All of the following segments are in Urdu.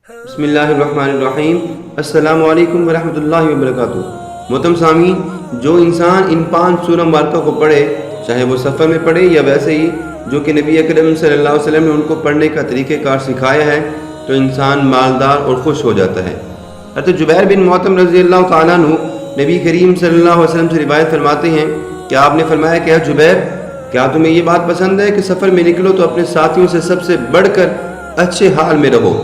بسم اللہ الرحمن الرحیم۔ السلام علیکم ورحمۃ اللہ وبرکاتہ۔ محترم سامعین، جو انسان ان 5 سورہ مبارکہ کو پڑھے، چاہے وہ سفر میں پڑھے یا ویسے ہی جو کہ نبی اکرم صلی اللہ علیہ وسلم نے ان کو پڑھنے کا طریقہ کار سکھایا ہے، تو انسان مالدار اور خوش ہو جاتا ہے۔ حضرت جبیر بن معطم رضی اللہ تعالیٰ عنہ نبی کریم صلی اللہ علیہ وسلم سے روایت فرماتے ہیں کہ آپ نے فرمایا کہ اے جبیر، کیا تمہیں یہ بات پسند ہے کہ سفر میں نکلو تو اپنے ساتھیوں سے سب سے بڑھ کر اچھے حال میں رہو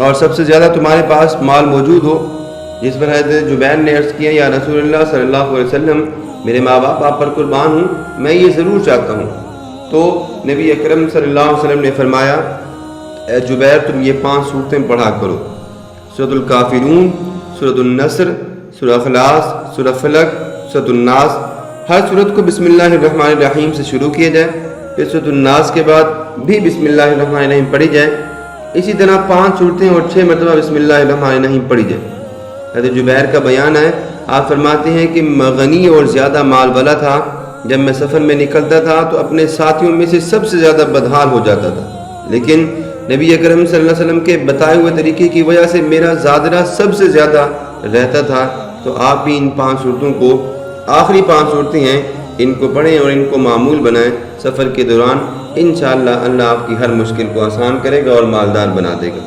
اور سب سے زیادہ تمہارے پاس مال موجود ہو؟ جس پر حضرت جبیر نے عرض کیا، یا رسول اللہ صلی اللہ علیہ وسلم، میرے ماں باپ آپ پر قربان ہوں، میں یہ ضرور چاہتا ہوں۔ تو نبی اکرم صلی اللہ علیہ وسلم نے فرمایا، اے جبیر، تم یہ 5 سورتیں پڑھا کرو: سورۃ الکافرون، سورۃ النصر، سورہ اخلاص، سورہ فلق، سورۃ الناس۔ ہر سورت کو بسم اللہ الرحمن الرحیم سے شروع کیا جائے، پھر سورۃ الناس کے بعد بھی بسم اللہ الرحمن الرحیم پڑھی جائے۔ اسی طرح 5 سورتیں اور 6 مرتبہ بسم اللہ الرحمن الرحیم پڑھی جائے۔ حضرت جبیر کا بیان ہے، آپ فرماتے ہیں کہ میں غنی اور زیادہ مال والا تھا، جب میں سفر میں نکلتا تھا تو اپنے ساتھیوں میں سے سب سے زیادہ بدحال ہو جاتا تھا، لیکن نبی اکرم صلی اللہ علیہ وسلم کے بتائے ہوئے طریقے کی وجہ سے میرا زادرہ سب سے زیادہ رہتا تھا۔ تو آپ بھی ان 5 سورتوں کو، آخری 5 سورتیں ہیں، ان کو پڑھیں اور ان کو معمول بنائیں سفر کے دوران۔ انشاءاللہ اللہ آپ کی ہر مشکل کو آسان کرے گا اور مالدار بنا دے گا۔